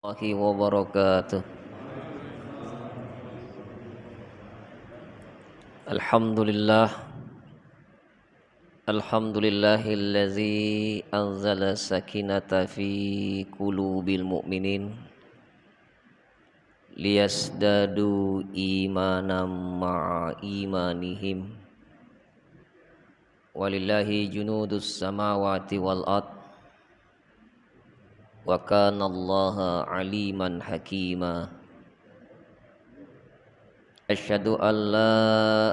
Warahmatullahi wabarakatuh. Alhamdulillah. Alhamdulillahillazi anzala sakinata fi qulubil mu'minin liyasdadu imanam ma'a imanihim. Walillahi junudus samawati wal ard. Wa kana Allaha aliman hakima. Asyhadu an la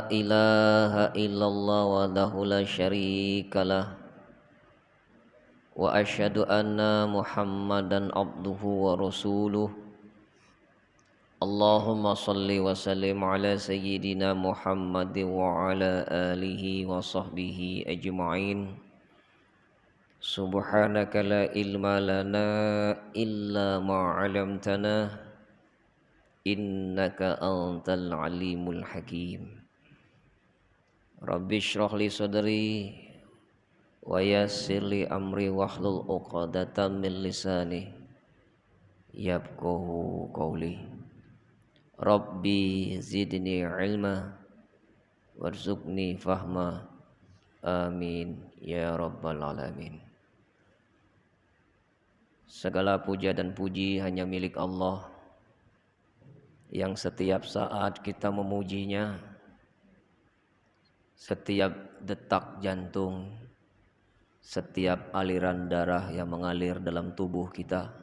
ilaha illallah wahdahu la syarikalah wa asyhadu anna Muhammadan abduhu wa rasuluh. Allahumma salli wa sallim ala sayyidina Muhammad wa ala alihi wa sahbihi ajma'in. Subhanaka la ilma lana illa ma 'allamtana innaka antal alimul hakim. Rabbi shrah li sadri wa yassir li amri wahlul 'uqdatam min lisani yafqahu qawli. Rabbi zidni ilma warzuqni fahma. Amin ya rabbal alamin. Segala puja dan puji hanya milik Allah yang setiap saat kita memujinya, setiap detak jantung, setiap aliran darah yang mengalir dalam tubuh kita,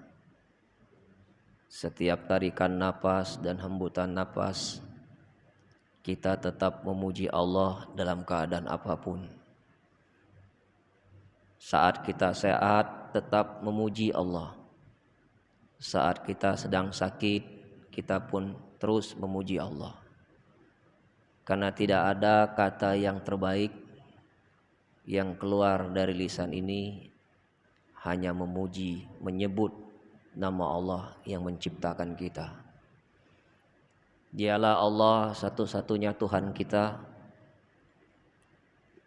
setiap tarikan napas dan hembusan napas, kita tetap memuji Allah dalam keadaan apapun. Saat kita sehat, tetap memuji Allah. Saat kita sedang sakit, kita pun terus memuji Allah. Karena tidak ada kata yang terbaik yang keluar dari lisan ini hanya memuji, menyebut nama Allah yang menciptakan kita. Dialah Allah satu-satunya Tuhan kita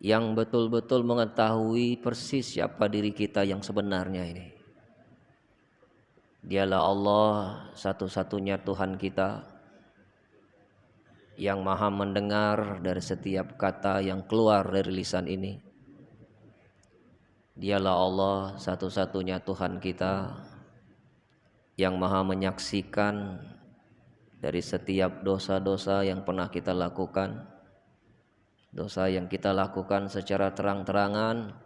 yang betul-betul mengetahui persis siapa diri kita yang sebenarnya ini. Dialah Allah satu-satunya Tuhan kita yang maha mendengar dari setiap kata yang keluar dari lisan ini. Dialah Allah satu-satunya Tuhan kita yang maha menyaksikan dari setiap dosa-dosa yang pernah kita lakukan. Dosa yang kita lakukan secara terang-terangan,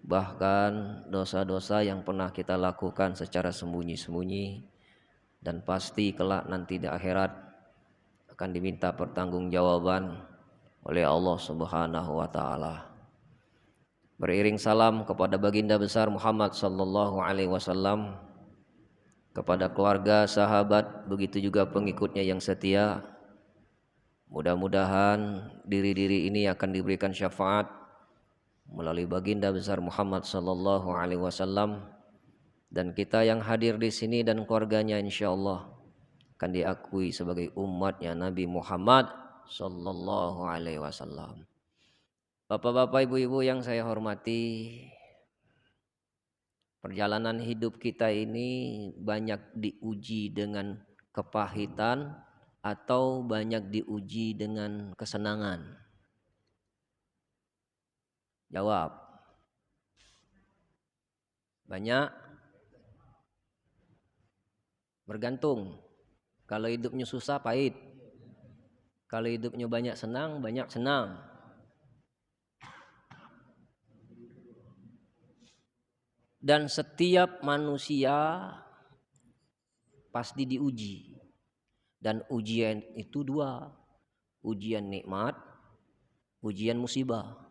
bahkan dosa-dosa yang pernah kita lakukan secara sembunyi-sembunyi, dan pasti kelak nanti di akhirat akan diminta pertanggungjawaban oleh Allah Subhanahu wa taala. Beriring salam kepada baginda besar Muhammad sallallahu alaihi wasallam, kepada keluarga, sahabat, begitu juga pengikutnya yang setia. Mudah-mudahan diri-diri ini akan diberikan syafaat melalui baginda besar Muhammad sallallahu alaihi wasallam, dan kita yang hadir di sini dan keluarganya insyaallah akan diakui sebagai umatnya Nabi Muhammad sallallahu alaihi wasallam. Bapak-bapak, ibu-ibu yang saya hormati, perjalanan hidup kita ini banyak diuji dengan kepahitan atau banyak diuji dengan kesenangan? Jawab. Banyak. Bergantung. Kalau hidupnya susah, pahit. Kalau hidupnya banyak senang, banyak senang. Dan setiap manusia pasti diuji. Dan ujian itu dua. Ujian nikmat, ujian musibah.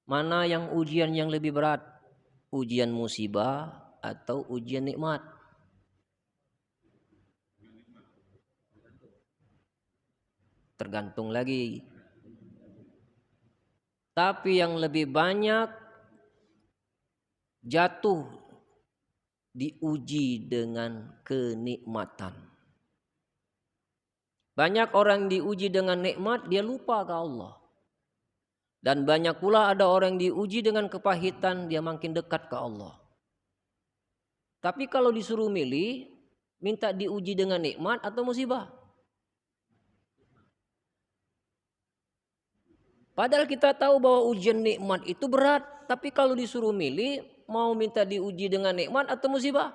Mana yang ujian yang lebih berat? Ujian musibah atau ujian nikmat? Tergantung lagi. Tapi yang lebih banyak jatuh diuji dengan kenikmatan. Banyak orang diuji dengan nikmat, dia lupa ke Allah. Dan banyak pula ada orang diuji dengan kepahitan, dia makin dekat ke Allah. Tapi kalau disuruh milih, minta diuji dengan nikmat atau musibah? Padahal kita tahu bahwa ujian nikmat itu berat, tapi kalau disuruh milih, mau minta diuji dengan nikmat atau musibah?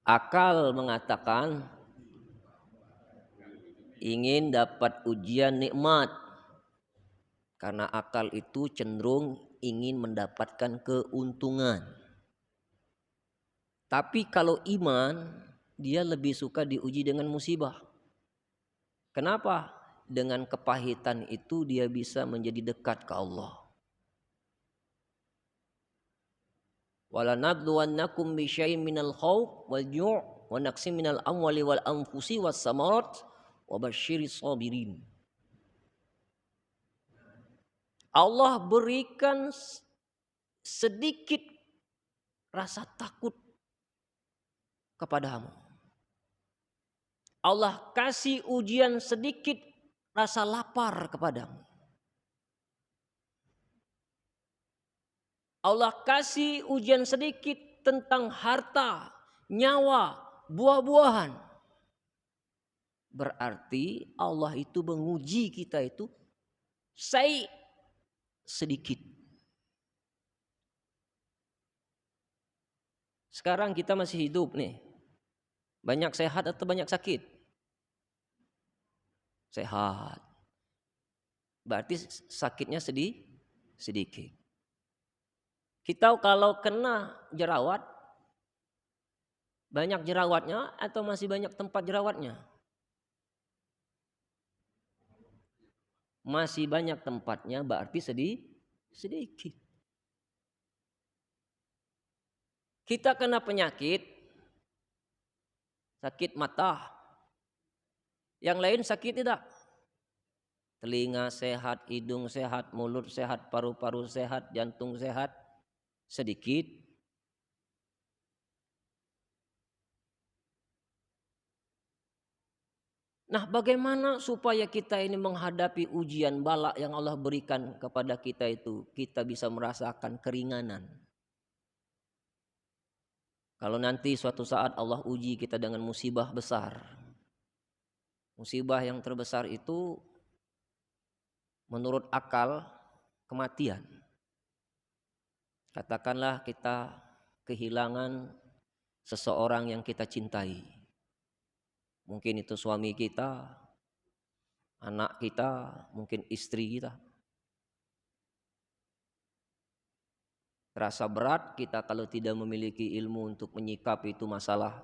Akal mengatakan ingin dapat ujian nikmat, karena akal itu cenderung ingin mendapatkan keuntungan. Tapi kalau iman, dia lebih suka diuji dengan musibah. Kenapa? Dengan kepahitan itu dia bisa menjadi dekat ke Allah. Walanabluwannakum bisyai'in minal khauf wal ju' wa naqsim minal amwali wal anfusi was samarat wa basyiris sabirin. Allah berikan sedikit rasa takut kepadamu. Allah kasih ujian sedikit rasa lapar kepadamu. Allah kasih ujian sedikit tentang harta, nyawa, buah-buahan. Berarti Allah itu menguji kita itu sedikit. Sekarang kita masih hidup nih. Banyak sehat atau banyak sakit? Sehat. Berarti sakitnya sedikit. Kita kalau kena jerawat, banyak jerawatnya atau masih banyak tempat jerawatnya? Masih banyak tempatnya, berarti sedikit. Kita kena penyakit, sakit mata. Yang lain sakit tidak? Telinga sehat, hidung sehat, mulut sehat, paru-paru sehat, jantung sehat. Sedikit. Nah, bagaimana supaya kita ini menghadapi ujian bala yang Allah berikan kepada kita itu, kita bisa merasakan keringanan. Kalau nanti suatu saat Allah uji kita dengan musibah besar. Musibah yang terbesar itu menurut akal kematian. Katakanlah kita kehilangan seseorang yang kita cintai. Mungkin itu suami kita, anak kita, mungkin istri kita. Terasa berat kita kalau tidak memiliki ilmu untuk menyikapi itu masalah.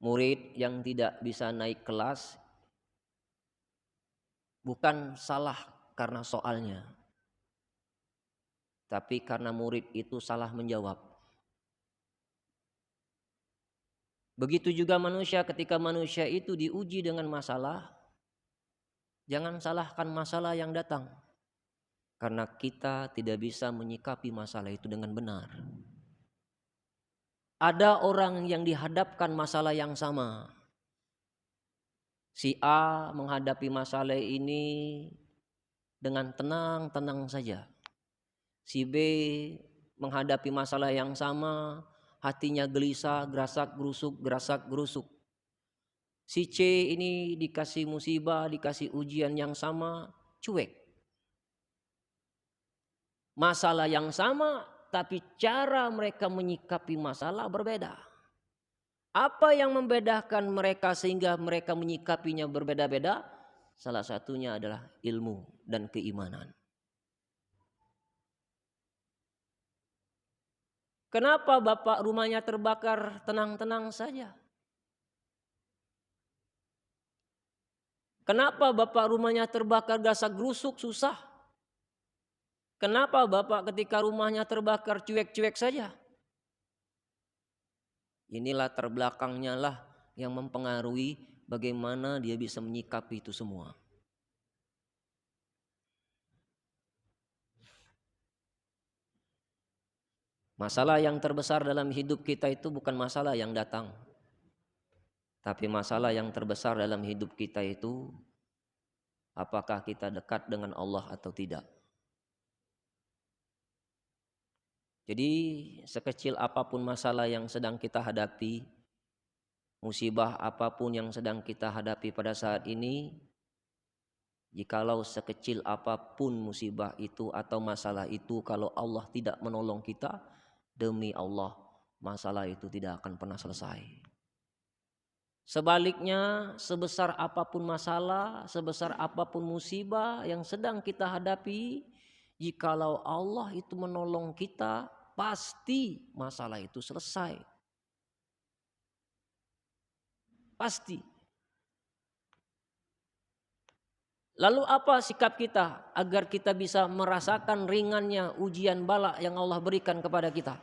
Murid yang tidak bisa naik kelas bukan salah karena soalnya, tapi karena murid itu salah menjawab. Begitu juga manusia, ketika manusia itu diuji dengan masalah, jangan salahkan masalah yang datang. Karena kita tidak bisa menyikapi masalah itu dengan benar. Ada orang yang dihadapkan masalah yang sama. Si A menghadapi masalah ini dengan tenang-tenang saja. Si B menghadapi masalah yang sama, hatinya gelisah, gerasak gerusuk. Si C ini dikasih musibah, dikasih ujian yang sama, cuek. Masalah yang sama, tapi cara mereka menyikapi masalah berbeda. Apa yang membedakan mereka sehingga mereka menyikapinya berbeda-beda? Salah satunya adalah ilmu dan keimanan. Kenapa bapak rumahnya terbakar tenang-tenang saja? Kenapa bapak rumahnya terbakar gasak gerusuk susah? Kenapa bapak ketika rumahnya terbakar cuek-cuek saja? Inilah terbelakangnya lah yang mempengaruhi bagaimana dia bisa menyikapi itu semua. Masalah yang terbesar dalam hidup kita itu bukan masalah yang datang. Tapi masalah yang terbesar dalam hidup kita itu, apakah kita dekat dengan Allah atau tidak. Jadi sekecil apapun masalah yang sedang kita hadapi, musibah apapun yang sedang kita hadapi pada saat ini, jikalau sekecil apapun musibah itu atau masalah itu, kalau Allah tidak menolong kita, demi Allah masalah itu tidak akan pernah selesai. Sebaliknya, sebesar apapun masalah, sebesar apapun musibah yang sedang kita hadapi, jikalau Allah itu menolong kita, pasti masalah itu selesai. Pasti. Lalu apa sikap kita agar kita bisa merasakan ringannya ujian bala yang Allah berikan kepada kita?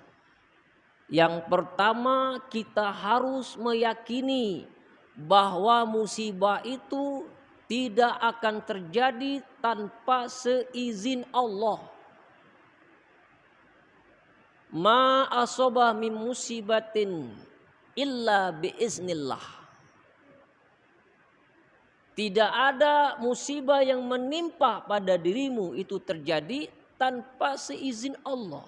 Yang pertama, kita harus meyakini bahwa musibah itu tidak akan terjadi tanpa seizin Allah. Ma asobah min musibatin illa biiznillah. Tidak ada musibah yang menimpa pada dirimu itu terjadi tanpa seizin Allah.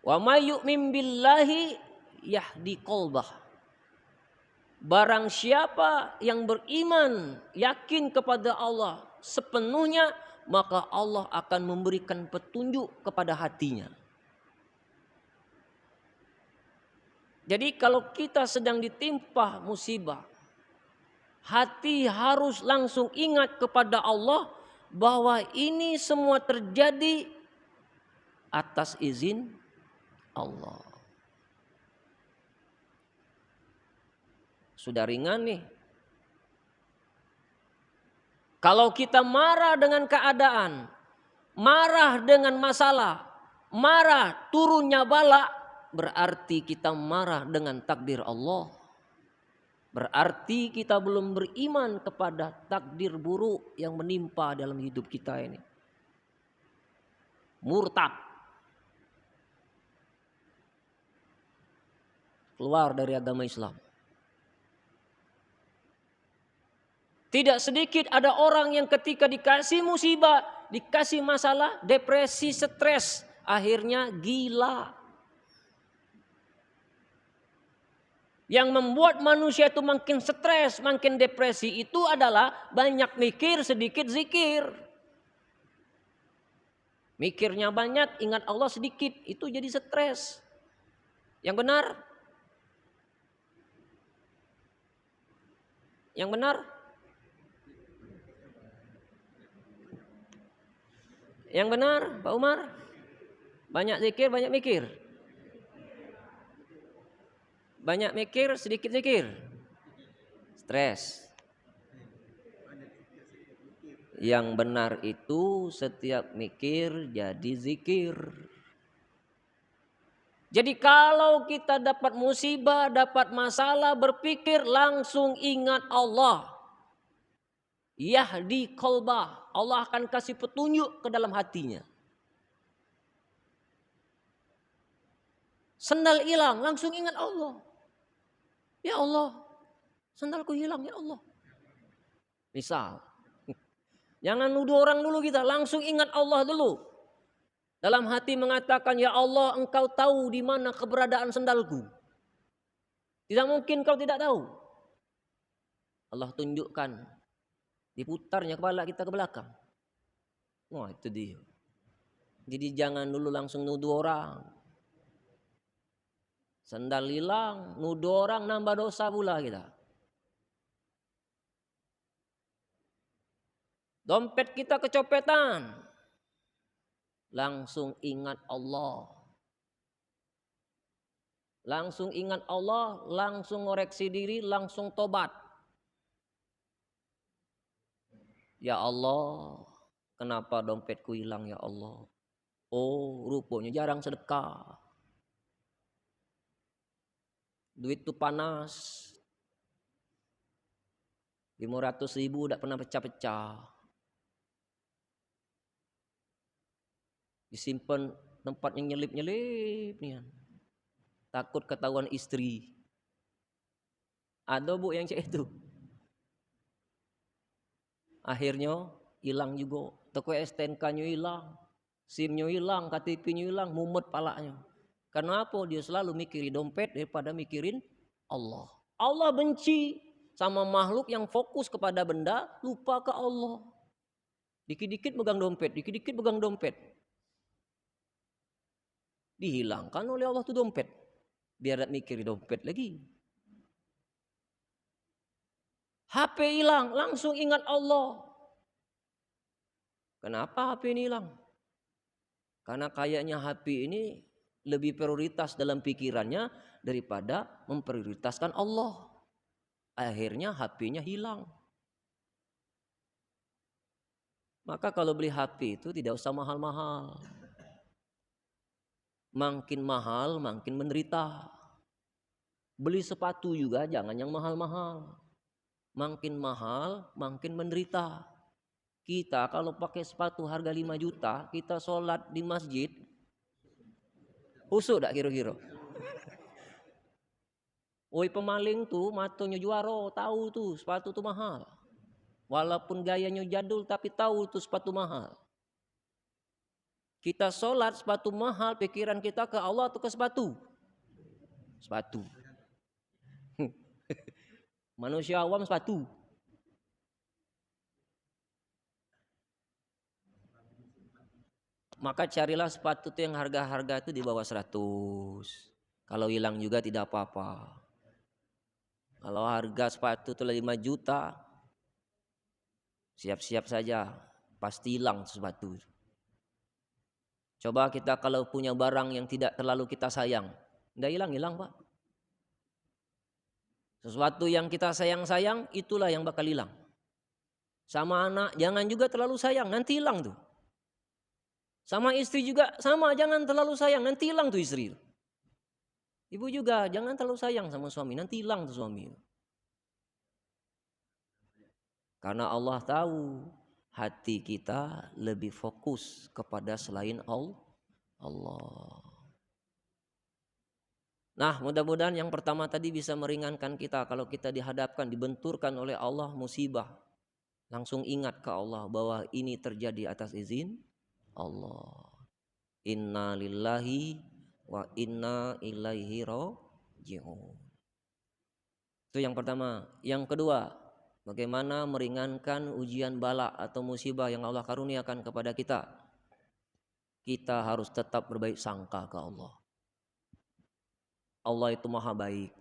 Wa may yu'min billahi yahdi qalbah. Barang siapa yang beriman, yakin kepada Allah sepenuhnya, maka Allah akan memberikan petunjuk kepada hatinya. Jadi kalau kita sedang ditimpa musibah, hati harus langsung ingat kepada Allah bahwa ini semua terjadi atas izin Allah. Sudah ringan nih. Kalau kita marah dengan keadaan, marah dengan masalah, marah turunnya bala, berarti kita marah dengan takdir Allah. Berarti kita belum beriman kepada takdir buruk yang menimpa dalam hidup kita ini. Murtad. Keluar dari agama Islam. Tidak sedikit ada orang yang ketika dikasih musibah, dikasih masalah, depresi, stres, akhirnya gila. Yang membuat manusia itu makin stres, makin depresi itu adalah banyak mikir, sedikit zikir. Mikirnya banyak, ingat Allah sedikit, itu jadi stres. Yang benar? Yang benar? Yang benar, Pak Umar? Banyak zikir, banyak mikir. Banyak mikir, sedikit zikir. Stres. Yang benar itu setiap mikir jadi zikir. Jadi kalau kita dapat musibah, dapat masalah, berpikir langsung ingat Allah. Yahdi qalbah. Allah akan kasih petunjuk ke dalam hatinya. Sendal hilang, langsung ingat Allah. Ya Allah, sandalku hilang ya Allah. Misal. Jangan nuduh orang dulu kita, langsung ingat Allah dulu. Dalam hati mengatakan, ya Allah engkau tahu di mana keberadaan sandalku. Tidak mungkin kau tidak tahu. Allah tunjukkan. Diputarnya kepala kita ke belakang. Wah itu dia. Jadi jangan dulu langsung nuduh orang. Sandal hilang, nuduh orang nambah dosa pula kita. Dompet kita kecopetan. Langsung ingat Allah. Langsung ingat Allah, langsung ngoreksi diri, langsung tobat. Ya Allah, kenapa dompetku hilang ya Allah? Oh, rupanya jarang sedekah. Duit tuh panas. 500.000 tidak pernah pecah-pecah. Disimpan tempat yang nyelip-nyelip nih. takut ketahuan istri. Ada bu yang cek itu. Akhirnya hilang juga. Toko STNK-nya hilang, SIM-nya hilang, KTP-nya hilang, mumet palanya. Kenapa? Dia selalu mikirin dompet daripada mikirin Allah. Allah benci sama makhluk yang fokus kepada benda, lupa ke Allah. Dikit-dikit pegang dompet, dikit-dikit pegang dompet. Dihilangkan oleh Allah tuh dompet. Biar tidak mikirin dompet lagi. HP hilang, langsung ingat Allah. Kenapa HP ini hilang? Karena kayaknya HP ini lebih prioritas dalam pikirannya daripada memprioritaskan Allah. Akhirnya HP-nya hilang. Maka kalau beli HP itu tidak usah mahal-mahal. Makin mahal makin menderita. Beli sepatu juga jangan yang mahal-mahal. Makin mahal makin menderita. Kita kalau pakai sepatu harga 5 juta, kita sholat di masjid, husuk tak kira-kira? Woi pemaling tuh matonya juara, tahu tuh sepatu tuh mahal. Walaupun gayanya jadul tapi tahu tuh sepatu mahal. Kita sholat sepatu mahal, pikiran kita ke Allah atau ke sepatu? Sepatu. Manusia awam sepatu. Maka carilah sepatu tuh yang harga-harga itu di bawah 100. Kalau hilang juga tidak apa-apa. Kalau harga sepatu itu 5 juta, siap-siap saja, pasti hilang sepatu. Coba kita kalau punya barang yang tidak terlalu kita sayang, tidak hilang Pak. Sesuatu yang kita sayang-sayang, itulah yang bakal hilang. Sama anak, jangan juga terlalu sayang, nanti hilang tuh. Sama istri juga sama, jangan terlalu sayang, nanti hilang tuh istri. Ibu juga jangan terlalu sayang sama suami, nanti hilang tuh suami. Karena Allah tahu hati kita lebih fokus kepada selain Allah. Nah, mudah-mudahan yang pertama tadi bisa meringankan kita kalau kita dihadapkan, dibenturkan oleh Allah musibah. Langsung ingat ke Allah bahwa ini terjadi atas izin Allah. Inna lillahi wa inna ilaihi raji'un. Itu yang pertama. Yang kedua, bagaimana meringankan ujian bala atau musibah yang Allah karuniakan kepada kita. Kita harus tetap berbaik sangka ke Allah. Allah itu maha baik.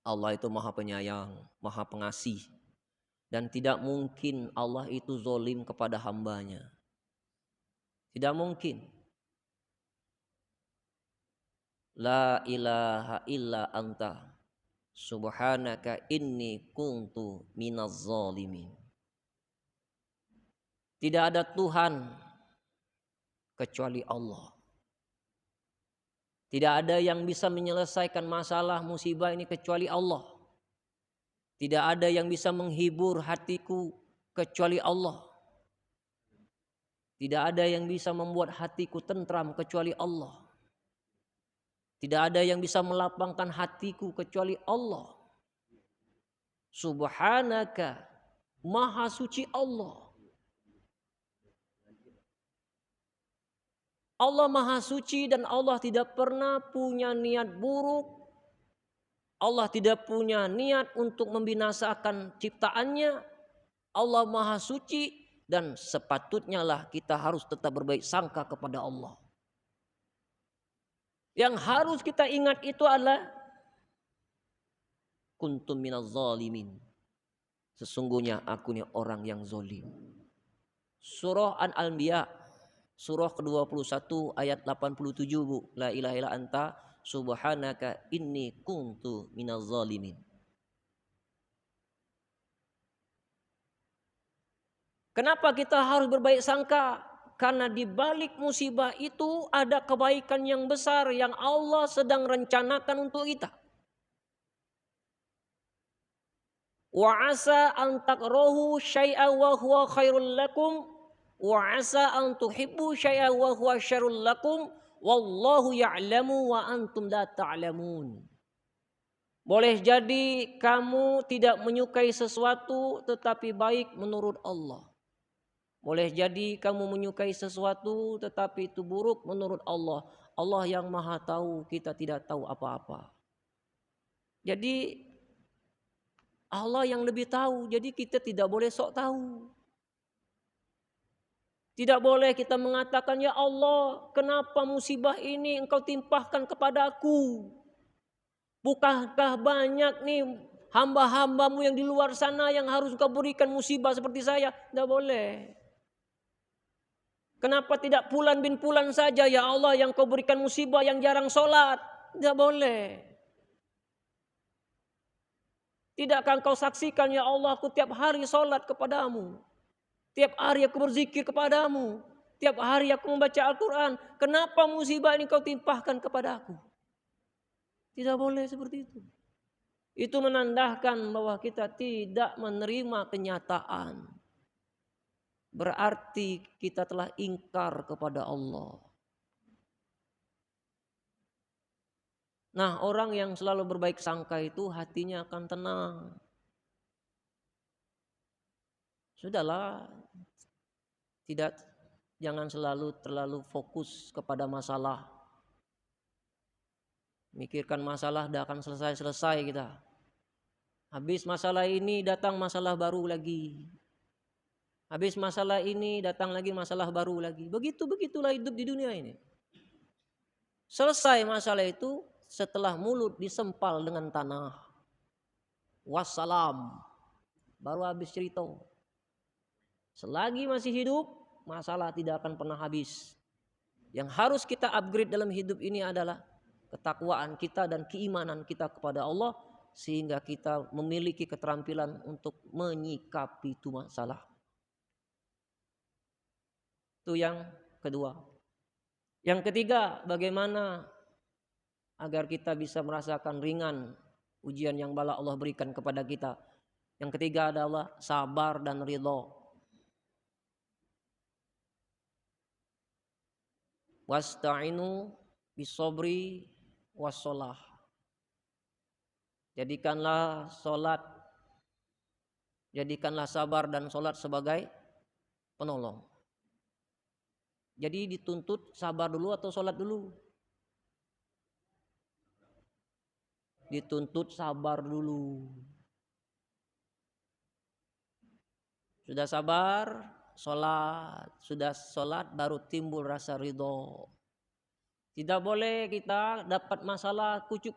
Allah itu maha penyayang, maha pengasih. Dan tidak mungkin Allah itu zolim kepada hambanya. Tidak mungkin. La ilaha illa anta subhanaka inni kuntu minaz zalimin. Tidak ada Tuhan kecuali Allah. Tidak ada yang bisa menyelesaikan masalah musibah ini kecuali Allah. Tidak ada yang bisa menghibur hatiku kecuali Allah. Tidak ada yang bisa membuat hatiku tentram kecuali Allah. Tidak ada yang bisa melapangkan hatiku kecuali Allah. Subhanaka, maha suci Allah. Allah maha suci dan Allah tidak pernah punya niat buruk. Allah tidak punya niat untuk membinasakan ciptaannya. Allah maha suci dan sepatutnya lah kita harus tetap berbaik sangka kepada Allah. Yang harus kita ingat itu adalah kuntum minaz zalimin. Sesungguhnya aku ini orang yang zalim. Surah An-Anbiya, surah ke-21 ayat 87 Bu. La ilaha illa anta subhanaka inni kuntu minaz zalimin. Kenapa kita harus berbaik sangka? Karena di balik musibah itu ada kebaikan yang besar yang Allah sedang rencanakan untuk kita. Wa asa an takrahu syai'an wa huwa khairul lakum wa asa an tuhibbu syai'an wa huwa syarrul lakum Wallahu ya'lamu wa antum la ta'lamun. Boleh jadi kamu tidak menyukai sesuatu tetapi baik menurut Allah. Boleh jadi kamu menyukai sesuatu tetapi itu buruk menurut Allah. Allah yang maha tahu, kita tidak tahu apa-apa. Jadi Allah yang lebih tahu, jadi kita tidak boleh sok tahu. Tidak boleh kita mengatakan, ya Allah, kenapa musibah ini engkau timpahkan kepada aku? Bukankah banyak nih hamba-hambamu yang di luar sana yang harus engkau berikan musibah seperti saya? Tidak boleh. Kenapa tidak Fulan bin Fulan saja ya Allah yang kau berikan musibah yang jarang sholat? Tidak boleh. Tidakkah engkau saksikan ya Allah aku tiap hari sholat kepadamu. Tiap hari aku berzikir kepadamu. Tiap hari aku membaca Al-Quran. Kenapa musibah ini kau timpahkan kepada aku? Tidak boleh seperti itu. Itu menandakan bahwa kita tidak menerima kenyataan. Berarti kita telah ingkar kepada Allah. Nah, orang yang selalu berbaik sangka itu hatinya akan tenang. Sudahlah, jangan terlalu fokus kepada masalah. Mikirkan masalah tidak akan selesai kita. Habis masalah ini datang masalah baru lagi. Habis masalah ini datang lagi masalah baru lagi. Begitulah hidup di dunia ini. Selesai masalah itu setelah mulut disempal dengan tanah. Wassalam. Baru habis cerita. Selagi masih hidup, masalah tidak akan pernah habis. Yang harus kita upgrade dalam hidup ini adalah ketakwaan kita dan keimanan kita kepada Allah, sehingga kita memiliki keterampilan untuk menyikapi itu masalah. Itu yang kedua. Yang ketiga, bagaimana agar kita bisa merasakan ringan ujian yang bala Allah berikan kepada kita. Yang ketiga adalah sabar dan ridho. Wasta'inu bisobri wassalah. Jadikanlah sabar dan solat sebagai penolong. Jadi dituntut sabar dulu atau solat dulu? Dituntut sabar dulu. Sudah sabar, solat. Sudah solat baru timbul rasa ridho. Tidak boleh kita dapat masalah kucuk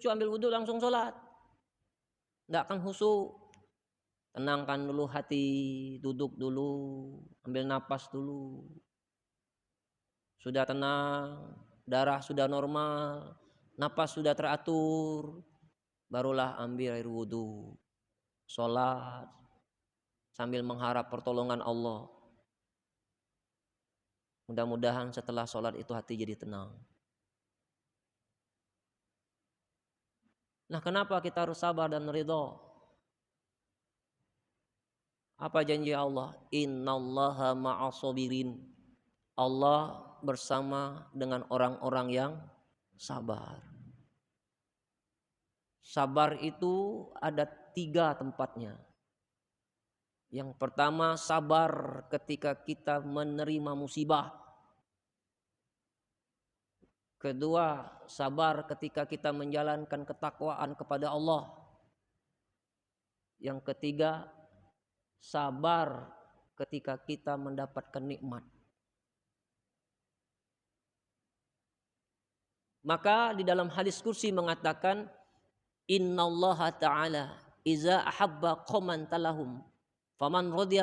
ambil wudhu langsung sholat. Tidak akan khusyuk. Tenangkan dulu hati, duduk dulu, ambil napas dulu. Sudah tenang, darah sudah normal, napas sudah teratur, barulah ambil air wudhu. Sholat sambil mengharap pertolongan Allah. Mudah-mudahan setelah sholat itu hati jadi tenang. Nah, kenapa kita harus sabar dan ridho? Apa janji Allah? Innallaha ma'as-sabirin. Allah bersama dengan orang-orang yang sabar. Sabar itu ada 3 tempatnya. Yang pertama, sabar ketika kita menerima musibah. Kedua, sabar ketika kita menjalankan ketakwaan kepada Allah. Yang ketiga, sabar ketika kita mendapatkan nikmat. Maka di dalam hadis kursi mengatakan, innallaha ta'ala iza ahabba qauman talahum faman radiya